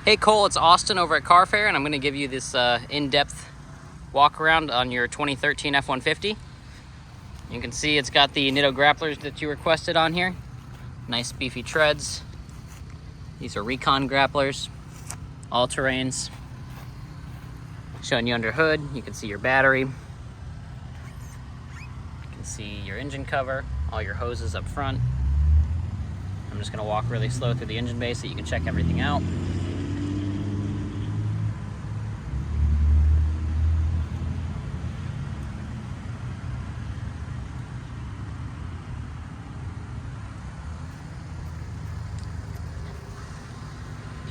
Hey Cole, it's Austin over at Car Fair, and I'm going to give you this in-depth walk around on your 2013 F-150. You can see it's got the Nitto grapplers that you requested on here. Nice beefy treads. These are Recon grapplers, all terrains. Showing you under hood, you can see your battery. You can see your engine cover, all your hoses up front. I'm just going to walk really slow through the engine bay so you can check everything out.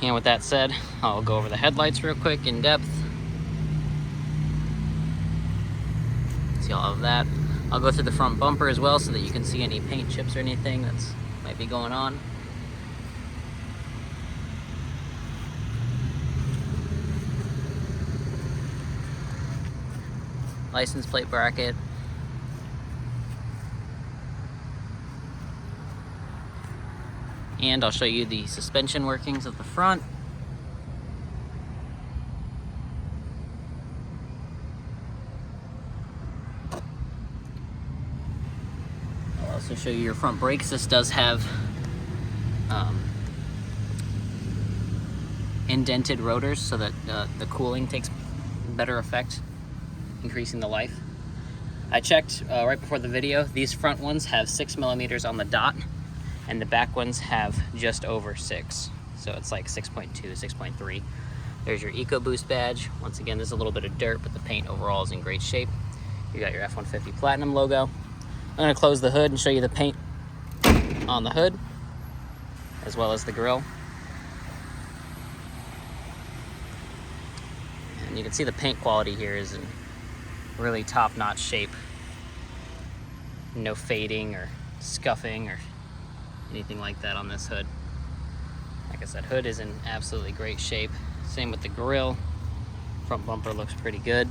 And with that said, I'll go over the headlights real quick in depth. See all of that. I'll go through the front bumper as well so that you can see any paint chips or anything that's might be going on. License plate bracket. And I'll show you the suspension workings of the front. I'll also show you your front brakes. This does have indented rotors so that the cooling takes better effect, increasing the life. I checked right before the video. These front ones have 6 millimeters on the dot, and the back ones have just over 6. So it's like 6.2, 6.3. There's your EcoBoost badge. Once again, there's a little bit of dirt, but the paint overall is in great shape. You got your F-150 Platinum logo. I'm gonna close the hood and show you the paint on the hood, as well as the grille. And you can see the paint quality here is in really top-notch shape. No fading or scuffing or anything like that on this hood. Like I said, hood is in absolutely great shape. Same with the grille. Front bumper looks pretty good.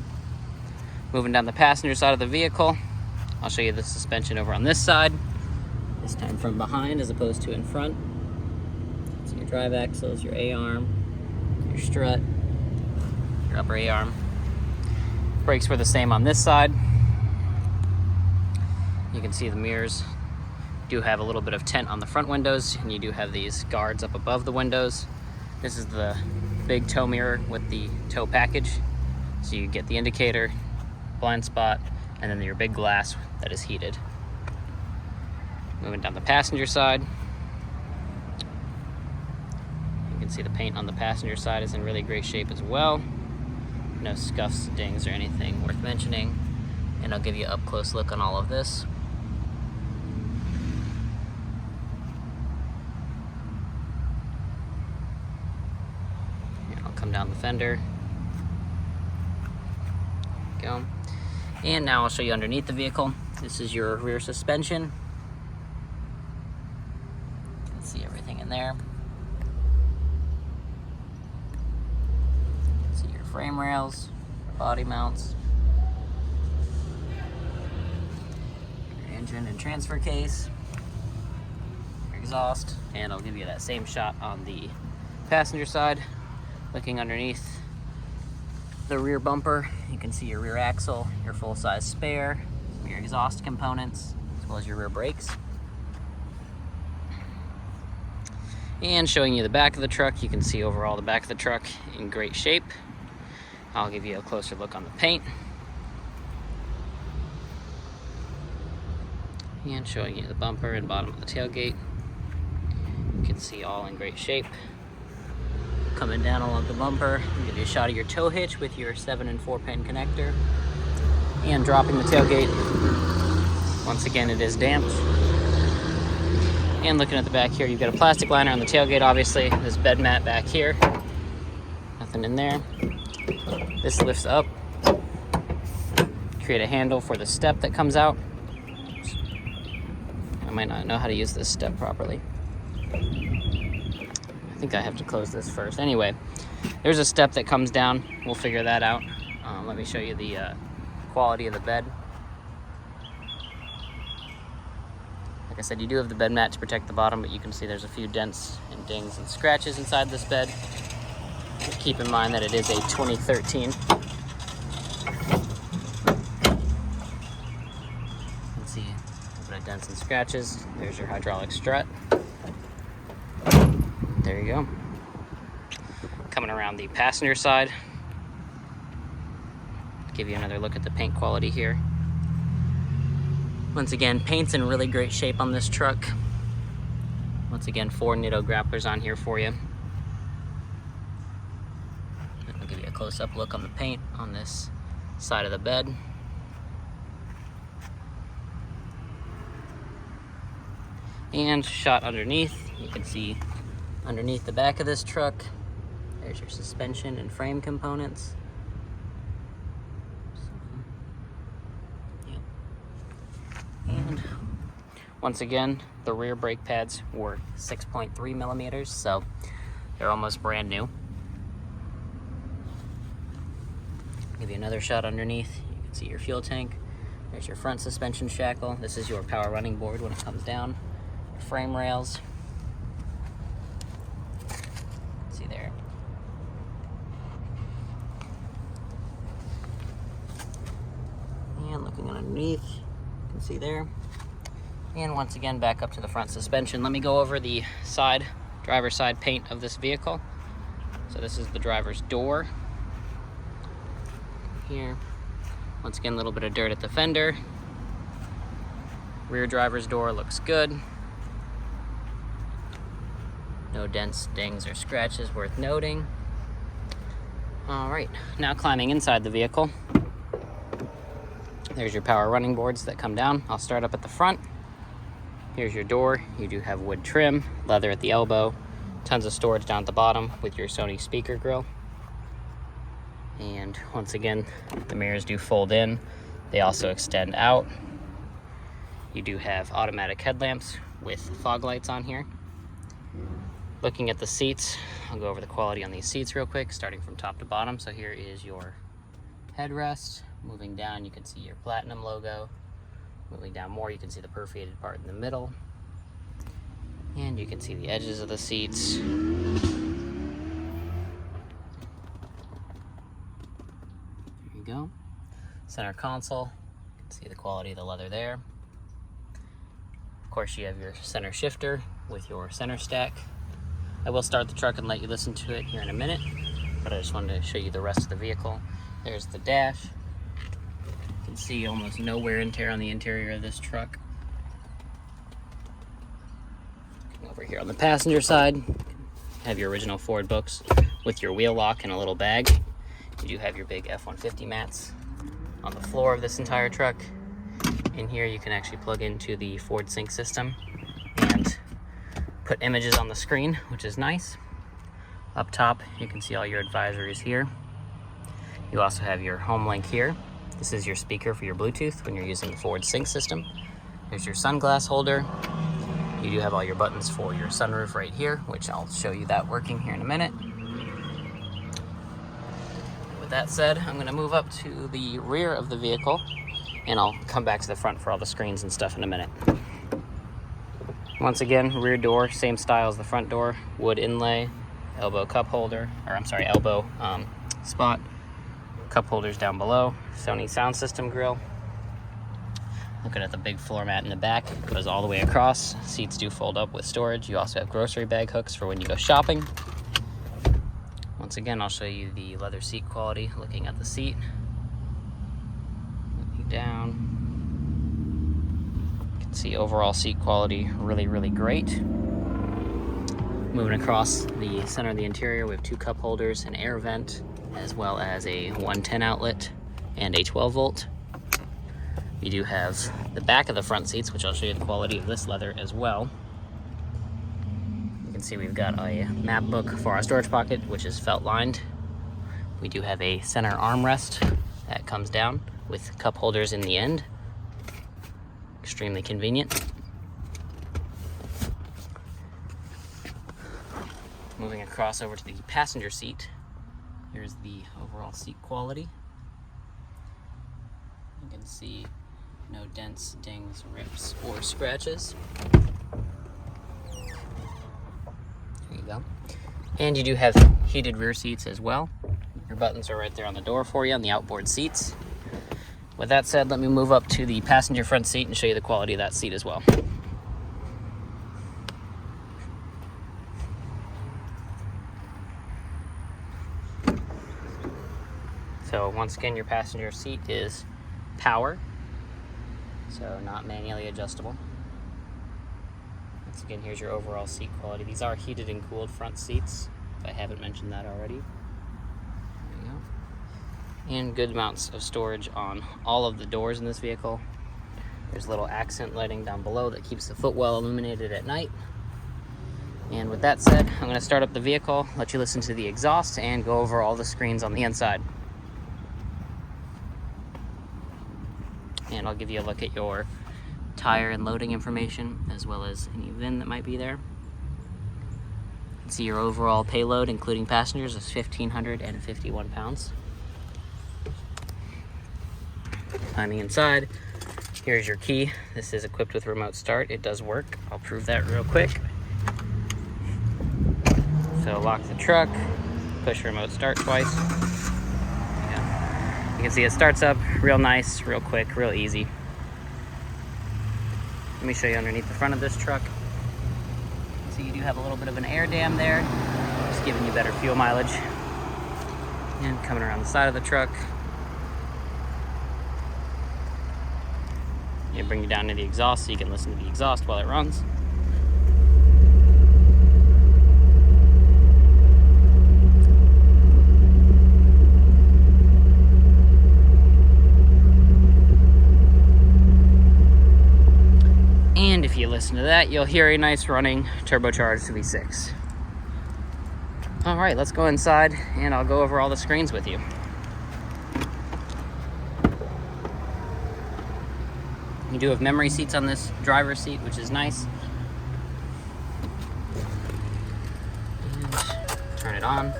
Moving down the passenger side of the vehicle, I'll show you the suspension over on this side. This time from behind as opposed to in front. So your drive axles, your A-arm, your strut, your upper A-arm. Brakes were the same on this side. You can see the mirrors do have a little bit of tint on the front windows, and you do have these guards up above the windows. This is the big tow mirror with the tow package. So you get the indicator, blind spot, and then your big glass that is heated. Moving down the passenger side, you can see the paint on the passenger side is in really great shape as well. No scuffs, dings, or anything worth mentioning. And I'll give you an up-close look on all of this. Come down the fender. Go. And now I'll show you underneath the vehicle. This is your rear suspension. You can see everything in there. You can see your frame rails, body mounts, your engine and transfer case, your exhaust, and I'll give you that same shot on the passenger side. Looking underneath the rear bumper, you can see your rear axle, your full-size spare, your exhaust components, as well as your rear brakes. And showing you the back of the truck, you can see overall the back of the truck in great shape. I'll give you a closer look on the paint. And showing you the bumper and bottom of the tailgate. You can see all in great shape. Coming down along the bumper, I'll give you a shot of your tow hitch with your 7 and 4 pin connector. And dropping the tailgate. Once again, it is damped. And looking at the back here, you've got a plastic liner on the tailgate, obviously. This bed mat back here. Nothing in there. This lifts up. Create a handle for the step that comes out. I might not know how to use this step properly. I think I have to close this first. Anyway, there's a step that comes down. We'll figure that out. Let me show you the quality of the bed. Like I said, you do have the bed mat to protect the bottom, but you can see there's a few dents and dings and scratches inside this bed. Just keep in mind that it is a 2013. You can see a little bit of dents and scratches. There's your hydraulic strut. There you go. Coming around the passenger side, give you another look at the paint quality here. Once again, paint's in really great shape on this truck. Once again, 4 Nitto grapplers on here for you. I'll give you a close-up look on the paint on this side of the bed. And shot underneath, you can see underneath the back of this truck, there's your suspension and frame components. Yep. And once again, the rear brake pads were 6.3 millimeters, so they're almost brand new. Give you another shot underneath. You can see your fuel tank. There's your front suspension shackle. This is your power running board when it comes down. Your frame rails. See there. And looking underneath, you can see there. And once again, back up to the front suspension. Let me go over the side, driver's side paint of this vehicle. So this is the driver's door. Here. Once again, a little bit of dirt at the fender. Rear driver's door looks good. No dents, dings, or scratches worth noting. All right, now climbing inside the vehicle. There's your power running boards that come down. I'll start up at the front. Here's your door. You do have wood trim, leather at the elbow, tons of storage down at the bottom with your Sony speaker grill. And once again, the mirrors do fold in. They also extend out. You do have automatic headlamps with fog lights on here. Looking at the seats, I'll go over the quality on these seats real quick, starting from top to bottom. So here is your headrest. Moving down, you can see your Platinum logo. Moving down more, you can see the perforated part in the middle. And you can see the edges of the seats. There you go. Center console, you can see the quality of the leather there. Of course, you have your center shifter with your center stack. I will start the truck and let you listen to it here in a minute, but I just wanted to show you the rest of the vehicle. There's the dash. You can see almost no wear and tear on the interior of this truck. Over here on the passenger side, you have your original Ford books with your wheel lock and a little bag. You do have your big F-150 mats on the floor of this entire truck. In here, you can actually plug into the Ford Sync system and put images on the screen, which is nice. Up top, you can see all your advisories here. You also have your home link here. This is your speaker for your Bluetooth when you're using the Ford Sync system. There's your sunglass holder. You do have all your buttons for your sunroof right here, which I'll show you that working here in a minute. With that said, I'm going to move up to the rear of the vehicle, and I'll come back to the front for all the screens and stuff in a minute. Once again, rear door, same style as the front door, wood inlay, elbow cup holder, or I'm sorry, elbow spot, cup holders down below, Sony sound system grill. Looking at the big floor mat in the back, it goes all the way across. Seats do fold up with storage. You also have grocery bag hooks for when you go shopping. Once again, I'll show you the leather seat quality, looking at the seat. Looking down. See overall seat quality really, really great. Moving across the center of the interior, we have 2 cup holders, an air vent, as well as a 110 outlet and a 12 volt. We do have the back of the front seats, which I'll show you the quality of this leather as well. You can see we've got a map book for our storage pocket, which is felt lined. We do have a center armrest that comes down with cup holders in the end. Extremely convenient. Moving across over to the passenger seat, here's the overall seat quality. You can see no dents, dings, rips, or scratches. There you go. And you do have heated rear seats as well. Your buttons are right there on the door for you on the outboard seats. With that said, let me move up to the passenger front seat and show you the quality of that seat as well. So once again, your passenger seat is power, so not manually adjustable. Once again, here's your overall seat quality. These are heated and cooled front seats, if I haven't mentioned that already. There you go. And good amounts of storage on all of the doors in this vehicle. There's little accent lighting down below that keeps the footwell illuminated at night. And with that said, I'm going to start up the vehicle, let you listen to the exhaust, and go over all the screens on the inside. And I'll give you a look at your tire and loading information, as well as any VIN that might be there. You can see your overall payload, including passengers, is 1,551 pounds. Climbing inside, here's your key. This is equipped with remote start. It does work. I'll prove that real quick. So lock the truck, push remote start twice. You can see it starts up real nice, real quick, real easy. Let me show you underneath the front of this truck. So you do have a little bit of an air dam there, just giving you better fuel mileage. And coming around the side of the truck, it bring you down to the exhaust so you can listen to the exhaust while it runs. And if you listen to that, you'll hear a nice running turbocharged V6. All right, let's go inside and I'll go over all the screens with you. You do have memory seats on this driver's seat, which is nice. And turn it on.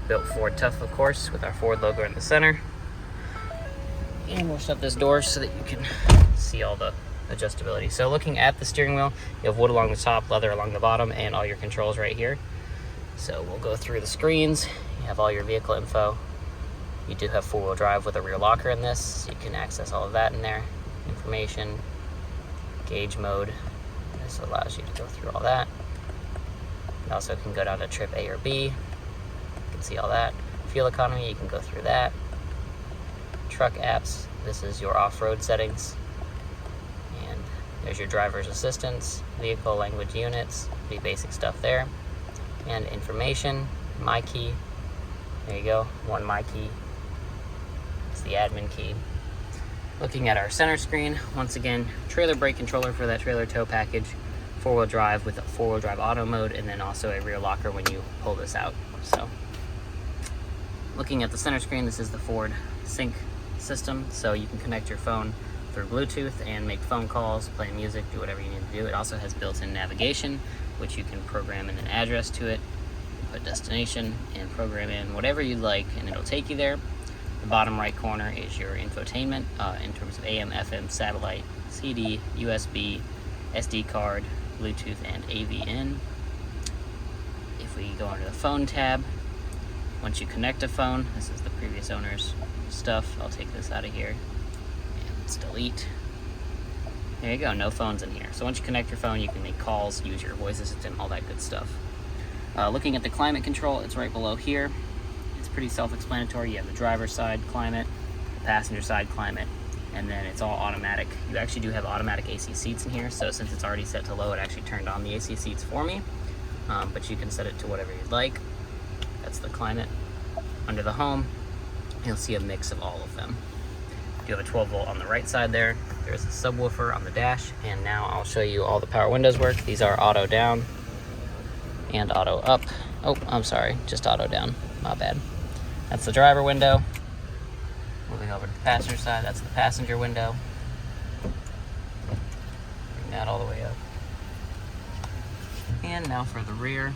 Built Ford Tough, of course, with our Ford logo in the center. And we'll shut this door so that you can see all the adjustability. So looking at the steering wheel, you have wood along the top, leather along the bottom, and all your controls right here. So we'll go through the screens. You have all your vehicle info. You do have four-wheel drive with a rear locker in this, so you can access all of that in there. Information, gauge mode. This allows you to go through all that. You also can go down to trip A or B. You can see all that. Fuel economy, you can go through that. Truck apps, this is your off-road settings. There's your driver's assistance, vehicle language units, the basic stuff there. And information, my key. There you go, one my key. It's the admin key. Looking at our center screen, once again, trailer brake controller for that trailer tow package, four-wheel drive with a four-wheel drive auto mode, and then also a rear locker when you pull this out. So, looking at the center screen, this is the Ford Sync system, so you can connect your phone through Bluetooth and make phone calls, play music, do whatever you need to do. It also has built-in navigation, which you can program in an address to it, put destination, and program in whatever you'd like, and it'll take you there. The bottom right corner is your infotainment in terms of AM, FM, satellite, CD, USB, SD card, Bluetooth, and AV in. If we go under the phone tab, once you connect a phone, this is the previous owner's stuff. I'll take this out of here. Delete. There you go, no phones in here. So once you connect your phone, you can make calls, use your voice assistant, all that good stuff. Looking at the climate control, it's right below here. It's pretty self-explanatory. You have the driver's side climate, the passenger side climate, and then it's all automatic. You actually do have automatic AC seats in here, so since it's already set to low, it actually turned on the AC seats for me. But you can set it to whatever you'd like. That's the climate. Under the home, you'll see a mix of all of them. You have a 12 volt on the right side there. There's a subwoofer on the dash, and now I'll show you all the power windows work. These are auto down and auto up. Oh, I'm sorry, just auto down, my bad. That's the driver window. Moving over to the passenger side, that's the passenger window. Bring that all the way up. And now for the rear.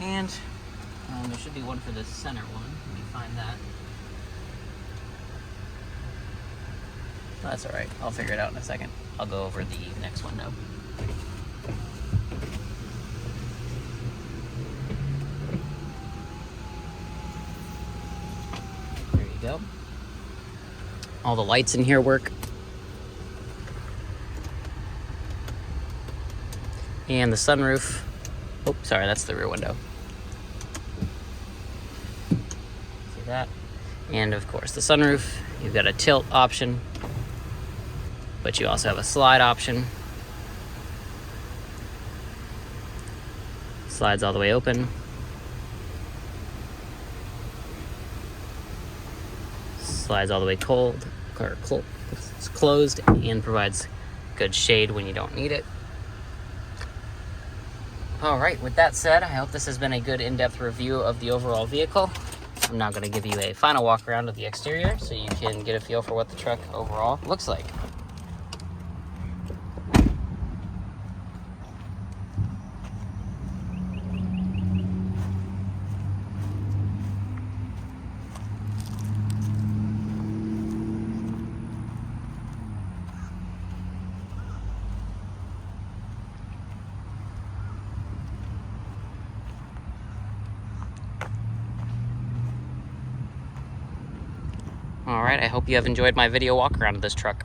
And there should be one for the center one. Let me find that. That's all right. I'll figure it out in a second. I'll go over the next window. There you go. All the lights in here work. And the sunroof. Oh, sorry, that's the rear window. See that? And of course, the sunroof. You've got a tilt option, but you also have a slide option. Slides all the way open. Slides all the way it's closed and provides good shade when you don't need it. All right, with that said, I hope this has been a good in-depth review of the overall vehicle. I'm now going to give you a final walk around of the exterior so you can get a feel for what the truck overall looks like. All right, I hope you have enjoyed my video walk around of this truck.